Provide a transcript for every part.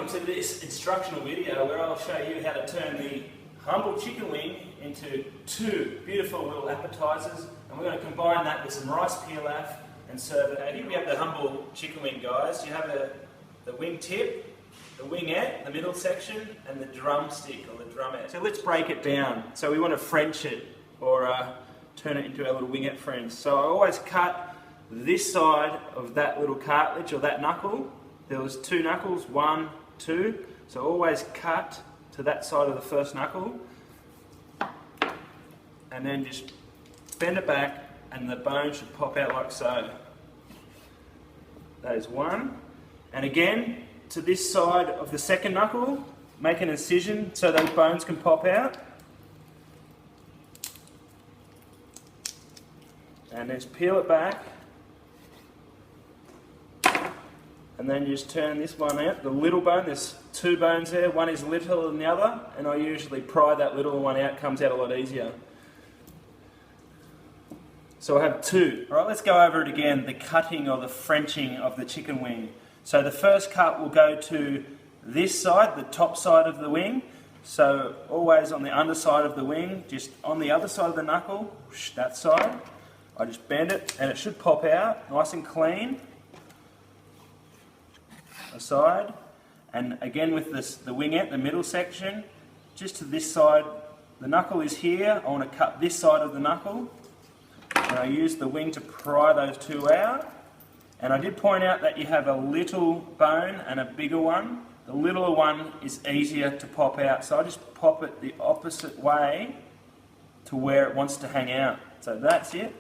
welcome to this instructional video where I'll show you how to turn the humble chicken wing into two beautiful little appetizers, and we're going to combine that with some rice pilaf and serve it. Here we have the humble chicken wing, guys. You have the wing tip, the wingette, the middle section, and the drumstick or the drumette. So let's break it down. So we want to French it or turn it into our little wingette friends. So I always cut this side of that little cartilage or that knuckle. There was two knuckles, 1, 2. So always cut to that side of the first knuckle, and then just bend it back, and the bone should pop out like so. That is 1. And again, to this side of the second knuckle, make an incision so those bones can pop out. And then just peel it back. And then you just turn this one out, the little bone. There's two bones there, one is littler than the other, and I usually pry that little one out, comes out a lot easier. So I have 2. Alright, let's go over it again, the cutting or the Frenching of the chicken wing. So the first cut will go to this side, the top side of the wing. So always on the underside of the wing, just on the other side of the knuckle, that side. I just bend it and it should pop out, nice and clean. Aside, and again with this, the wingette, the middle section, just to this side. The knuckle is here. I want to cut this side of the knuckle, and I use the wing to pry those two out. And I did point out that you have a little bone and a bigger one. The littler one is easier to pop out, so I just pop it the opposite way to where it wants to hang out. So that's it.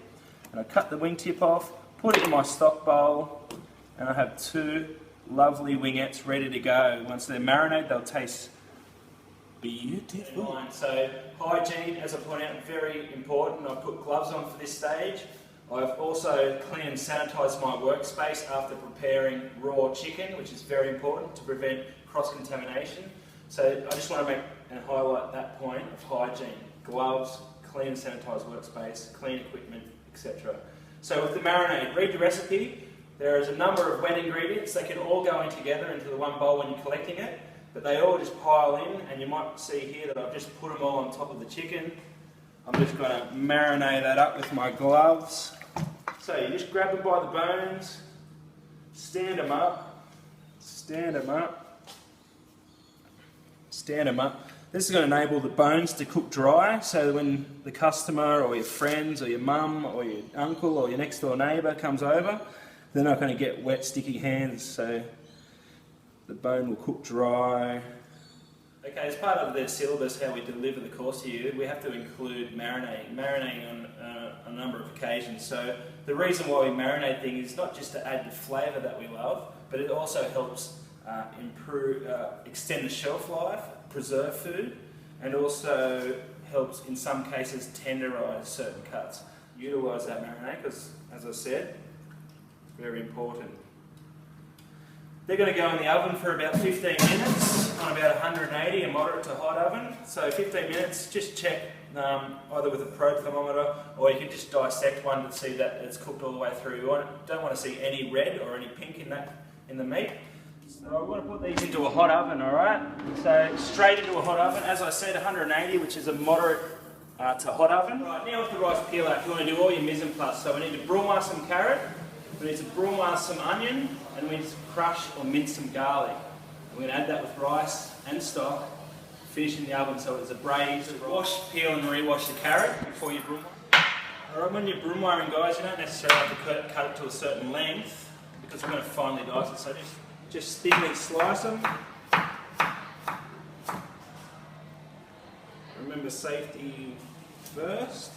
And I cut the wing tip off, put it in my stock bowl, and I have 2 lovely wingettes ready to go. Once they're marinated, they'll taste beautiful. So hygiene, as I point out, very important. I put gloves on for this stage. I've also cleaned and sanitised my workspace after preparing raw chicken, which is very important to prevent cross-contamination. So I just want to make and highlight that point of hygiene. Gloves, clean and sanitised workspace, clean equipment, etc. So with the marinade, read the recipe. There is a number of wet ingredients. They can all go in together into the one bowl when you're collecting it, but they all just pile in, and you might see here that I've just put them all on top of the chicken. I'm just going to marinate that up with my gloves. So you just grab them by the bones, stand them up, stand them up, stand them up. This is going to enable the bones to cook dry, so when the customer or your friends or your mum or your uncle or your next door neighbour comes over, they're not going to get wet, sticky hands, so the bone will cook dry. Okay, as part of the syllabus, how we deliver the course to you, we have to include marinating on a number of occasions. So the reason why we marinate things is not just to add the flavour that we love, but it also helps extend the shelf life, preserve food, and also helps in some cases tenderise certain cuts. Utilise that marinade because, as I said, very important. They're going to go in the oven for about 15 minutes on about 180, a moderate to hot oven. So 15 minutes, just check either with a probe thermometer, or you can just dissect one to see that it's cooked all the way through. You don't want to see any red or any pink in the meat. So I want to put these into a hot oven, alright? So straight into a hot oven, as I said, 180, which is a moderate to hot oven. Right, now with the rice pilaf, you want to do all your mise en place. So we need to brunoise some carrot, we need to brunoise some onion, and we need to crush or mince some garlic. We're going to add that with rice and stock, finish in the oven so it's a braise. Wash, peel and re-wash the carrot before you brunoise. Alright, when you're brunoising, guys, you don't necessarily have to cut it to a certain length because we're going to finely dice it, so just thinly slice them. Remember safety first.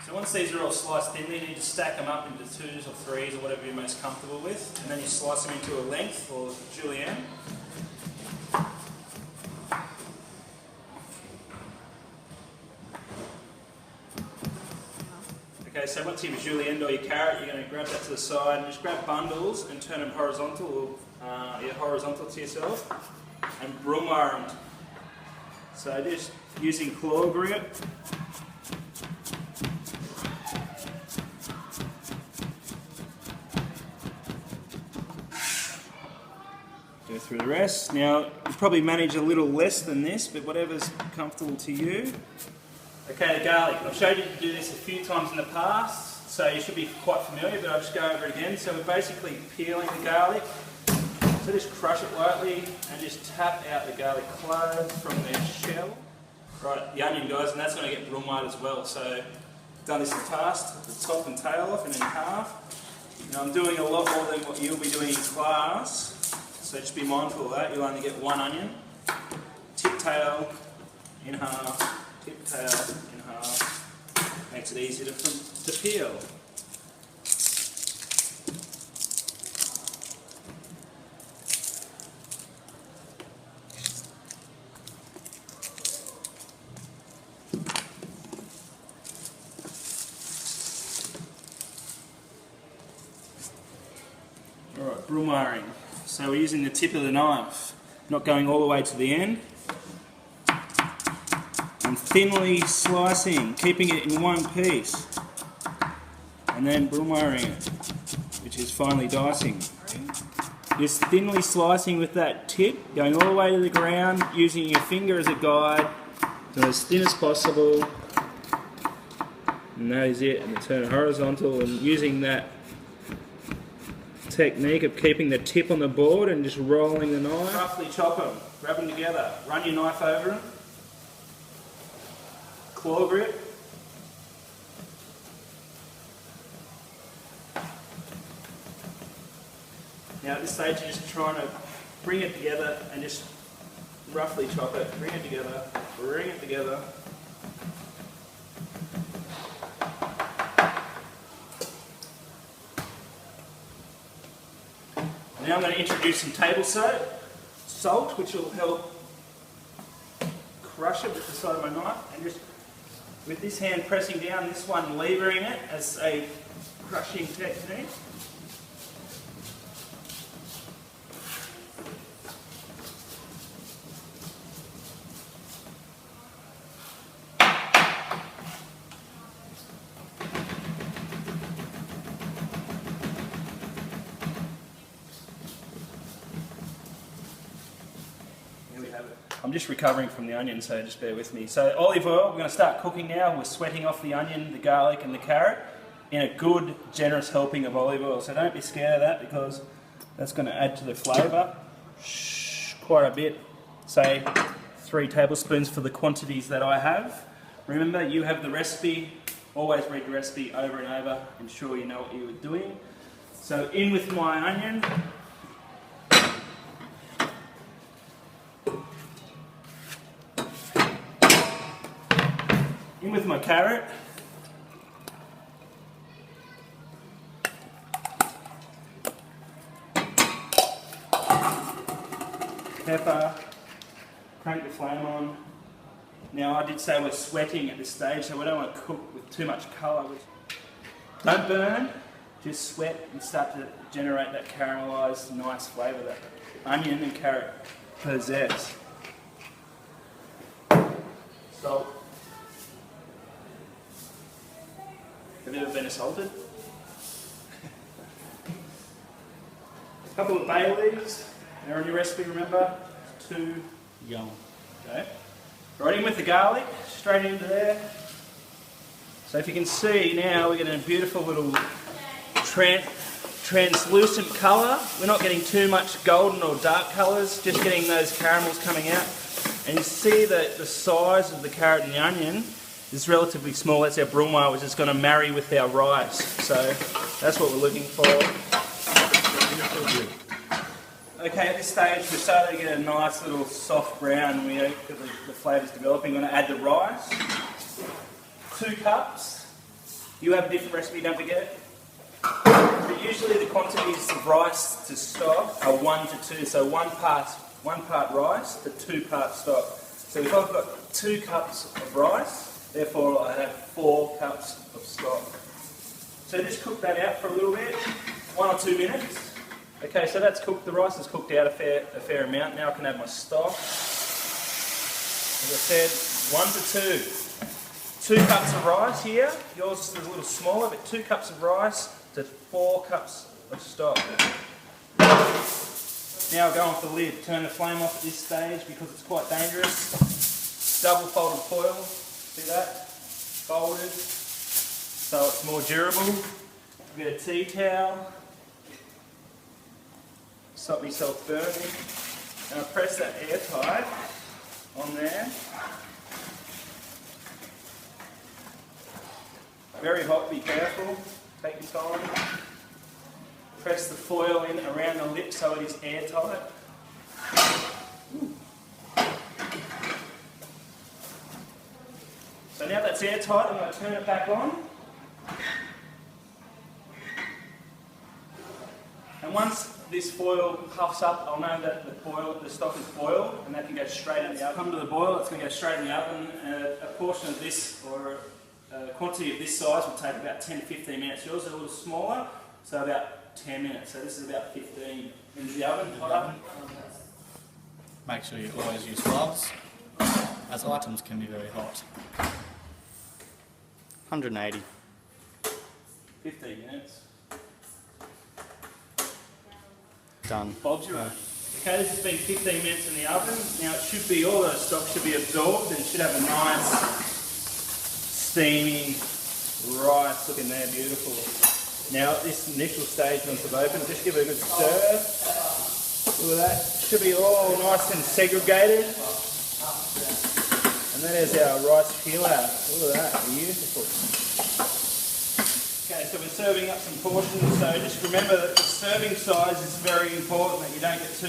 So once these are all sliced thinly, you need to stack them up into 2s or 3s or whatever you're most comfortable with, and then you slice them into a length or julienne. Okay, so once you've julienned all your carrot, you're going to grab that to the side and just grab bundles and turn them horizontal to yourself and brunoise them. So just using claw grip. through the rest. Now, you probably manage a little less than this, but whatever's comfortable to you. Okay, the garlic. I've showed you to do this a few times in the past, so you should be quite familiar, but I'll just go over it again. So we're basically peeling the garlic. So just crush it lightly and just tap out the garlic cloves from their shell. Right, the onion, guys, and that's going to get brumated as well. So I've done this in the past, the top and tail off and in half. Now I'm doing a lot more than what you'll be doing in class, so just be mindful of that. You'll only get one onion. Tip tail in half, tip tail in half. Makes it easier to peel. Alright, brumaring. So we're using the tip of the knife, not going all the way to the end. And thinly slicing, keeping it in one piece. And then brumaring it, which is finely dicing. Just thinly slicing with that tip, going all the way to the ground, using your finger as a guide, so as thin as possible. And that is it, and turn it horizontal, and using that technique of keeping the tip on the board and just rolling the knife. Roughly chop them, grab them together, run your knife over them, claw grip. Now at this stage you're just trying to bring it together and just roughly chop it, bring it together, bring it together. Now I'm going to introduce some table salt, which will help crush it with the side of my knife, and just with this hand pressing down, this one levering it as a crushing technique. I'm just recovering from the onion, so just bear with me. So olive oil, we're going to start cooking now. We're sweating off the onion, the garlic and the carrot in a good, generous helping of olive oil. So don't be scared of that, because that's going to add to the flavour quite a bit. Say 3 tablespoons for the quantities that I have. Remember, you have the recipe. Always read the recipe over and over. Ensure you know what you were doing. So in with my onion. In with my carrot. Pepper. Crank the flame on. Now I did say we're sweating at this stage, so we don't want to cook with too much colour. Don't burn, just sweat and start to generate that caramelised nice flavour that onion and carrot possess. Salt. Have you ever been assaulted? A couple of bay leaves. They're on your recipe, remember? 2 young. Okay. Right in with the garlic, straight into there. So if you can see now, we're getting a beautiful little translucent colour. We're not getting too much golden or dark colours, just getting those caramels coming out. And you see that the size of the carrot and the onion is relatively small. That's our brumal, which is going to marry with our rice. So that's what we're looking for. Okay, at this stage we're starting to get a nice little soft brown. We get the flavours developing. I'm going to add the rice. 2 cups. You have a different recipe, don't forget. But usually the quantities of rice to stock are 1 to 2. So one part rice to 2 parts stock. So if I've got 2 cups of rice, therefore I have 4 cups of stock. So just cook that out for a little bit, 1 or 2 minutes. Okay, so that's cooked. The rice is cooked out a fair amount. Now I can add my stock. As I said, 1 to 2. 2 cups of rice here. Yours is a little smaller, but 2 cups of rice to 4 cups of stock. Now I'll go on for the lid. Turn the flame off at this stage because it's quite dangerous. Double folded foil, see that? Folded, so it's more durable. Get a tea towel, stop myself burning, and I press that airtight on there. Very hot, be careful, take your time. Press the foil in around the lip so it is airtight. So now that's airtight, I'm going to turn it back on. And once this foil puffs up, I'll know that the stock is boiled, and that can go straight in the oven. Come to the boil, it's going to go straight in the oven. A portion of this, or a quantity of this size, will take about 10 to 15 minutes. Yours is a little smaller, so about 10 minutes. So this is about 15 into the oven, hot oven. Make sure you always use gloves, as items can be very hot. 180. 15 minutes. Done. Bob's your own. Okay, this has been 15 minutes in the oven. Now it should be, all those stock should be absorbed, and it should have a nice, steamy rice looking there, beautiful. Now at this initial stage once it's open, just give it a good stir. Look at that. Should be all nice and segregated. And then there's our rice pilau. Look at that, beautiful. Okay, so we're serving up some portions, so just remember that the serving size is very important, that you don't get too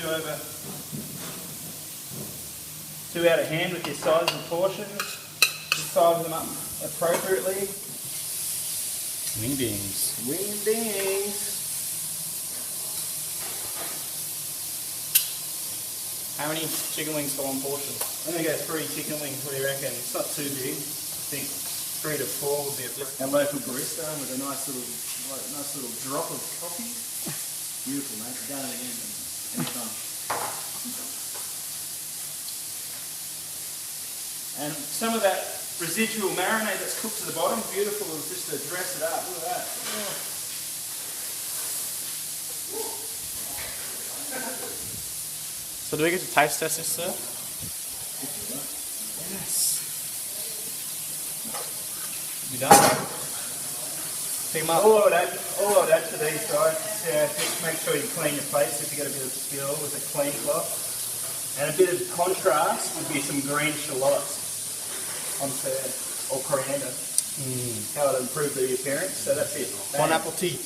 out of hand with your size of portions. Just size them up appropriately. Wing beans. Wing beans. How many chicken wings for one portion? I'm going to go 3 chicken wings, what do you reckon? It's not too big. I think 3 to 4 would be a our local barista with a nice little drop of coffee. Beautiful, mate. I've done it again. Anytime. And some of that residual marinade that's cooked to the bottom, beautiful, just to dress it up. Look at that. Oh. So do we get to taste test this, sir? Yes. You done? Pick them up. All I would add to these guys is just make sure you clean your plates if you've got a bit of skill with a clean cloth. And a bit of contrast would be some green shallots on there, or coriander. How it'll improve the appearance. So that's it. Pineapple tea.